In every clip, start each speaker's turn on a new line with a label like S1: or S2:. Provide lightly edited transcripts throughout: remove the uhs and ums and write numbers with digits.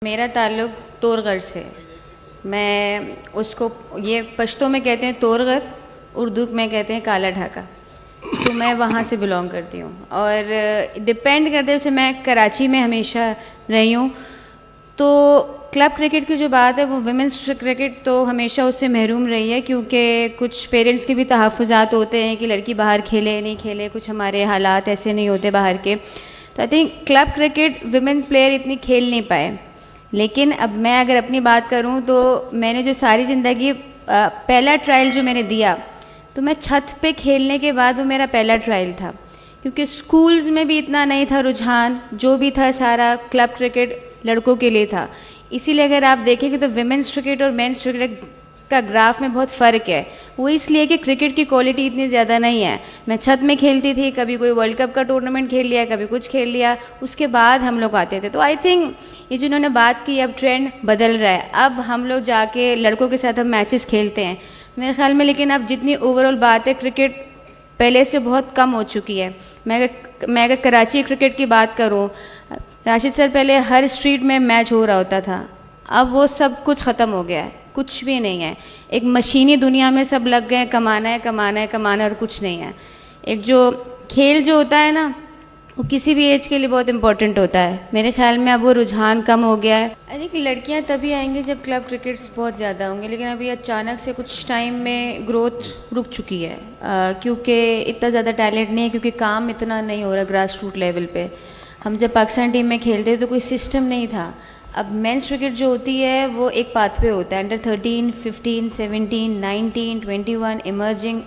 S1: मेरा ताल्लुक़ तोरगर से। मैं उसको ये पश्तो में कहते हैं तोरगर, उर्दू में कहते हैं काला ढाका। तो मैं वहाँ से बिलोंग करती हूँ और डिपेंड करते जैसे मैं कराची में हमेशा रही हूँ। तो क्लब क्रिकेट की जो बात है वो विमेंस क्रिकेट तो हमेशा उससे महरूम रही है, क्योंकि कुछ पेरेंट्स के भी तहफ़्फ़ुज़ात होते हैं कि लड़की बाहर खेले नहीं खेले, कुछ हमारे हालात ऐसे नहीं होते बाहर के। तो I think club cricket women player इतनी खेल नहीं पाए। लेकिन अब मैं अगर अपनी बात करूं तो मैंने जो सारी ज़िंदगी पहला ट्रायल जो मैंने दिया तो मैं छत पे खेलने के बाद वो मेरा पहला ट्रायल था, क्योंकि स्कूल्स में भी इतना नहीं था रुझान, जो भी था सारा क्लब क्रिकेट लड़कों के लिए था। इसीलिए अगर आप देखेंगे तो विमेंस क्रिकेट और मेंस क्रिकेट का ग्राफ में बहुत फ़र्क है। वो इसलिए कि क्रिकेट की क्वालिटी इतनी ज़्यादा नहीं है। मैं छत में खेलती थी, कभी कोई वर्ल्ड कप का टूर्नामेंट खेल लिया, कभी कुछ खेल लिया, उसके बाद हम लोग आते थे। तो आई थिंक ये जिन्होंने बात की अब ट्रेंड बदल रहा है, अब हम लोग जाके लड़कों के साथ अब मैचेस खेलते हैं मेरे ख्याल में। लेकिन अब जितनी ओवरऑल बात है क्रिकेट पहले से बहुत कम हो चुकी है। मैं अगर कराची क्रिकेट की बात करूं, राशिद सर पहले हर स्ट्रीट में मैच हो रहा होता था, अब वो सब कुछ ख़त्म हो गया है, कुछ भी नहीं है। एक मशीनी दुनिया में सब लग गए, कमाना है कमाना है कमाना है और कुछ नहीं है। एक जो खेल जो होता है ना वो किसी भी एज के लिए बहुत इंपॉर्टेंट होता है। मेरे ख्याल में अब वो रुझान कम हो गया है। आई थिंक लड़कियां तभी आएंगी जब क्लब क्रिकेट्स बहुत ज़्यादा होंगे, लेकिन अभी अचानक से कुछ टाइम में ग्रोथ रुक चुकी है, क्योंकि इतना ज़्यादा टैलेंट नहीं है, क्योंकि काम इतना नहीं हो रहा ग्रास रूट लेवल पे। हम जब पाकिस्तान टीम में खेलते तो कोई सिस्टम नहीं था। अब मेंस क्रिकेट जो होती है वो एक पाथवे होता है, अंडर 13, 15, 17, 19, 21, इमर्जिंग,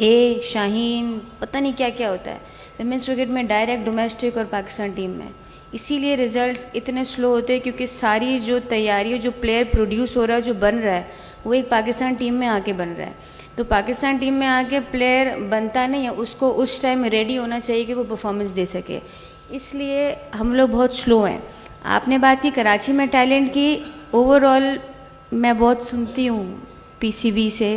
S1: ए, शाहीन, पता नहीं क्या क्या होता है। विमेंस क्रिकेट में डायरेक्ट डोमेस्टिक और पाकिस्तान टीम में, इसीलिए रिजल्ट्स इतने स्लो होते हैं, क्योंकि सारी जो तैयारी जो प्लेयर प्रोड्यूस हो रहा है, जो बन रहा है, वो एक पाकिस्तान टीम में आके बन रहा है। तो पाकिस्तान टीम में आके प्लेयर बनता नहीं है, उसको उस टाइम रेडी होना चाहिए कि वो परफॉर्मेंस दे सके, इसलिए हम लोग बहुत स्लो हैं। आपने बात की कराची में टैलेंट की, ओवरऑल मैं बहुत सुनती हूँ पीसीबी से,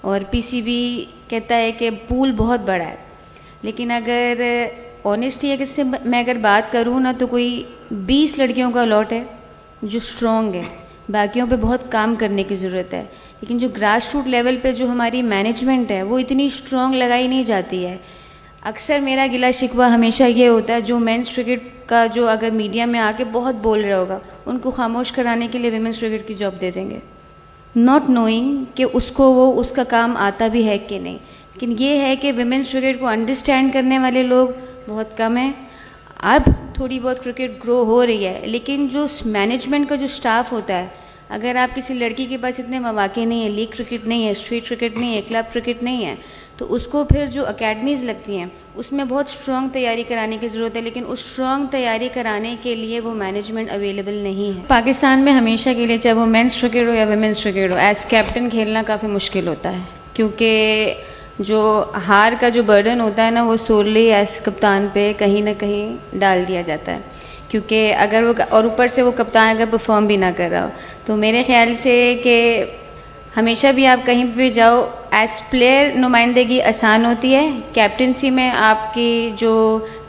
S1: और पीसीबी कहता है कि पूल बहुत बड़ा है, लेकिन अगर ऑनेस्टी है कि मैं अगर बात करूँ ना तो कोई 20 लड़कियों का लॉट है जो स्ट्रॉन्ग है, बाकियों पे बहुत काम करने की ज़रूरत है। लेकिन जो ग्रास रूट लेवल पे जो हमारी मैनेजमेंट है वो इतनी स्ट्रॉन्ग लगाई नहीं जाती है। अक्सर मेरा गिला शिकवा हमेशा ये होता है, जो मेंस क्रिकेट का जो अगर मीडिया में आके बहुत बोल रहा होगा उनको खामोश कराने के लिए विमेंस क्रिकेट की जॉब दे देंगे, नॉट नोइंग कि उसको वो उसका काम आता भी है कि नहीं। लेकिन ये है कि विमेंस क्रिकेट को अंडरस्टैंड करने वाले लोग बहुत कम हैं। अब थोड़ी बहुत क्रिकेट ग्रो हो रही है, लेकिन जो मैनेजमेंट का जो स्टाफ होता है, अगर आप किसी लड़की के पास इतने मौके नहीं है, लीग क्रिकेट नहीं है, स्ट्रीट क्रिकेट नहीं है, क्लब क्रिकेट नहीं है, तो उसको फिर जो अकेडमीज़ लगती हैं उसमें बहुत स्ट्रॉन्ग तैयारी कराने की ज़रूरत है। लेकिन उस स्ट्रॉन्ग तैयारी कराने के लिए वो मैनेजमेंट अवेलेबल नहीं है। पाकिस्तान में हमेशा के लिए, चाहे वो मेंस क्रिकेट हो या विमेंस क्रिकेट हो, एज कैप्टन खेलना काफ़ी मुश्किल होता है, क्योंकि जो हार का जो बर्डन होता है ना वो सोलली एज कप्तान पे कहीं ना कहीं डाल दिया जाता है। क्योंकि अगर वो, और ऊपर से वो कप्तान अगर परफॉर्म भी ना कर रहा हो, तो मेरे ख्याल से कि हमेशा भी आप कहीं भी जाओ, एज प्लेयर नुमाइंदगी आसान होती है, कैप्टनसी में आपकी जो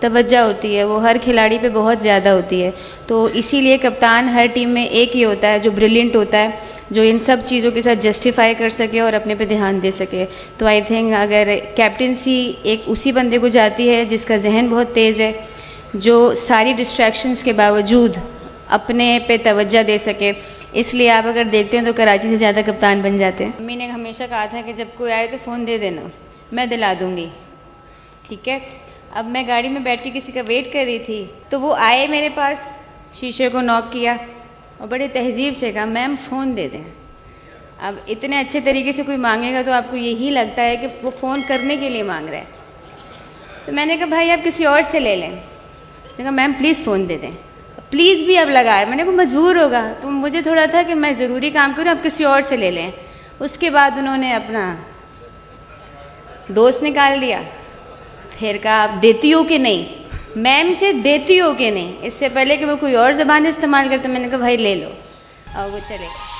S1: तवज्जो होती है वो हर खिलाड़ी पे बहुत ज़्यादा होती है। तो इसीलिए कप्तान हर टीम में एक ही होता है जो ब्रिलियंट होता है, जो इन सब चीज़ों के साथ जस्टिफाई कर सके और अपने पे ध्यान दे सके। तो आई थिंक अगर कैप्टनसी एक उसी बंदे को जाती है जिसका जहन बहुत तेज़ है, जो सारी डिस्ट्रैक्शंस के बावजूद अपने पे तवज्जो दे सके, इसलिए आप अगर देखते हैं तो कराची से ज़्यादा कप्तान बन जाते हैं। मम्मी ने हमेशा कहा था कि जब कोई आए तो फ़ोन दे देना, मैं दिला दूँगी, ठीक है। अब मैं गाड़ी में बैठ के किसी का वेट कर रही थी, तो वो आए मेरे पास, शीशे को नॉक किया और बड़े तहजीब से कहा, मैम फ़ोन दे दें। अब इतने अच्छे तरीके से कोई मांगेगा तो आपको यही लगता है कि वो फ़ोन करने के लिए मांग रहे हैं। तो मैंने कहा भाई आप किसी और से ले लें। मैंने कहा मैम प्लीज़ फ़ोन दे दें। प्लीज़ भी अब लगाए, मैंने को मजबूर होगा, तो मुझे थोड़ा था कि मैं ज़रूरी काम करूँ, आप किसी और से ले लें। उसके बाद उन्होंने अपना दोस्त निकाल दिया, फिर कहा आप देती हो कि नहीं, मैम से देती हो कि नहीं, इससे पहले कि वो कोई और ज़बान इस्तेमाल करते। मैंने कहा भाई ले लो, और वो चले गए।